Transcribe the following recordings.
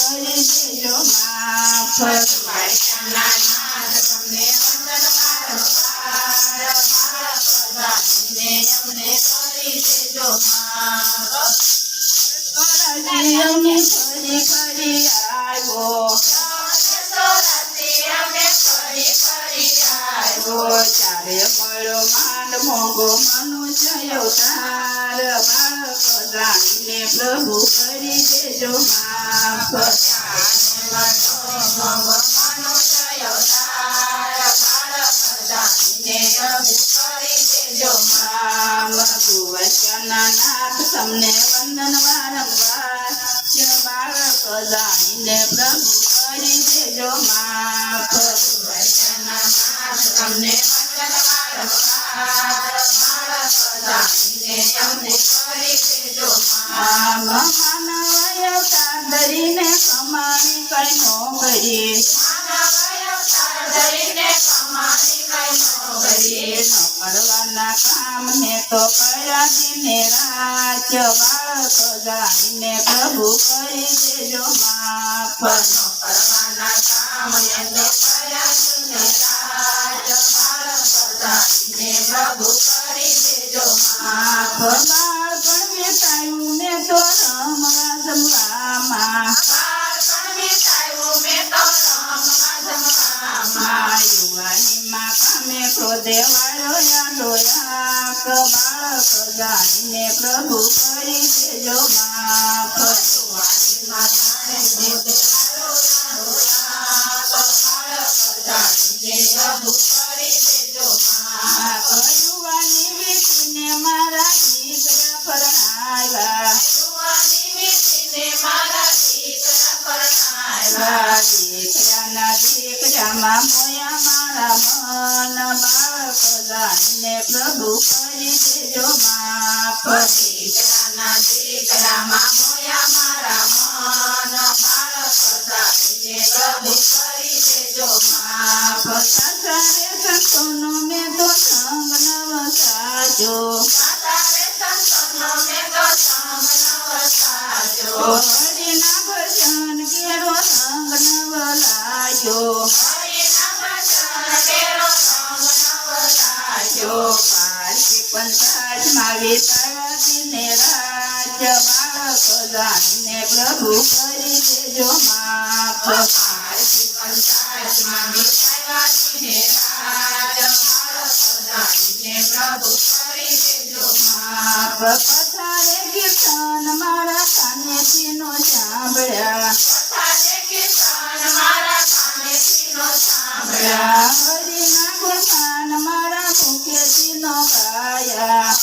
કરી દેજો માફ દ્વારકાના નાથ તમને વંદન વારંવાર મારા પ્રધાનને અમને કરી દેજો માફ ફરી ફરી આવ્યો અમે ફરી આવ્યો ચારે મળ્યો માંડ મોંઘો મનુષ્ય અવતાર બાળક જાણીને પ્રભુ કરી દેજો માફ દ્વારકાના નાથ તમને વંદન વારંવાર બાળક જાણીને પ્રભુ કરી દેજો માફ તમને વંદન વારંવાર બાળક જાણીને તમને કરી દેજો માફ માનવ અવતાર ધરીને કમાણી કઈ નો કરીએ કરવાના કામ ને તો કર્યા દિને રાત બાળક જાણીને પ્રભુ કરી દેજો માફ કરવાના કામ ને તો કર્યા દિને રાત બાળક જાણીને પ્રભુ કરી દેજો માફ બાળપણ વેતાયું મેં તો રમવા જમવામાં યુવાનીમાં કામે ક્રોધે વાળો યાદોયાક બાળક જાણીને પ્રભુ કરી દેજો માફ યુવાની વીતીને મારા દીકરા પરણાવ્યા દીકરાના દીકરામાં મોયા મારા મન બાળક જાણીને પ્રભુ કરી દેજો માફ દીકરાના દીકરામાં મોયા મારા મન બાળક જાણીને પ્રભુ કરી દેજો માફ સાસારે સંતોનો મેં તો સંગ નવ સાજો હરિના ભજન કેરો સંગ નવ લાજો પારકી પંચાયતમાં વિતાવ્યા દિને રાજ બાળક જાણીને પ્રભુ કરી દેજો માફ પંચાયતમાં વિતાવ્યા દિને રાજ બાળક જાણીને પ્રભુ કરી દેજો માફ પથારે કીર્તન મારા કાનેથી નો સાંભળ્યા હરિના ગુણગાન મારા મુખેથી નો ગાયા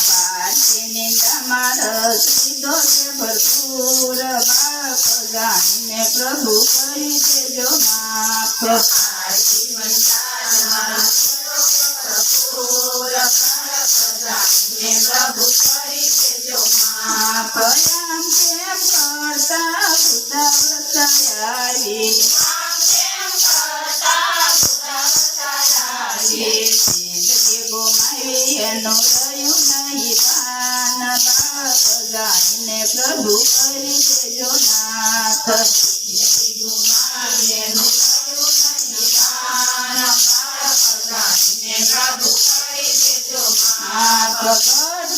પારકી નિંદામાં રસ લીધો છે ભરપૂર બાળક જાણીને પ્રભુ કરી દેજો માફ પ્રભુ કરી દેજો માફ આમ કેમ કરતા બુદ્ધા વ્રતાયારી જિંદગી ગુમાવી એનું રહ્યું નહીં પાન બાળક જાણીને પ્રભુ કરી દેજો નાથ પ્રગટ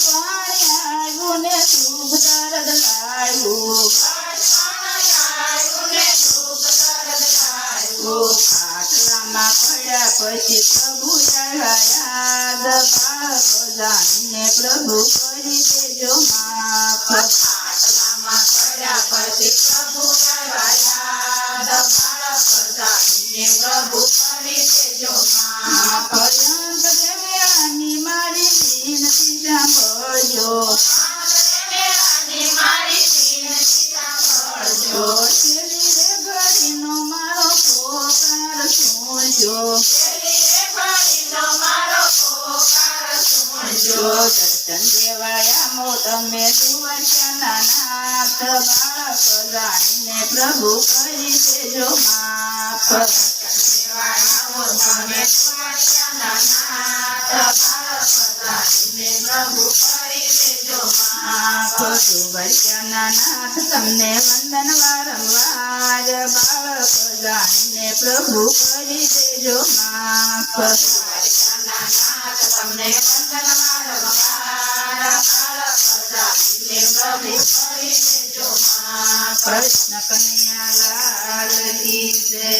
પાણી આવ્યું ને શુભ દર્દ લાવ્યું ખાટલામાં પડ્યા પછી પ્રભુ યાદ બાળક જાણીને પ્રભુ કરી દેજો માફ પર્યંત દેવ્યાની મારી વિનતી સાંભળજો છેલ્લી રે ઘડીનો મારો પોકાર સુણજો દર્શન દેવાયામો તમે દ્વારકાના નાથ બાળક જાણીને પ્રભુ કરી દેજો માફ દ્વારકાના નાથ તમને વંદન વારંવાર બાળક જાણીને પ્રભુ કરી દેજો માફ દ્વારકાના નાથ તમને વંદન વારંવાર બાળક જાણીને પ્રભુ કરી દેજો માફ. કૃષ્ણ કનૈયા લાલ કી જય.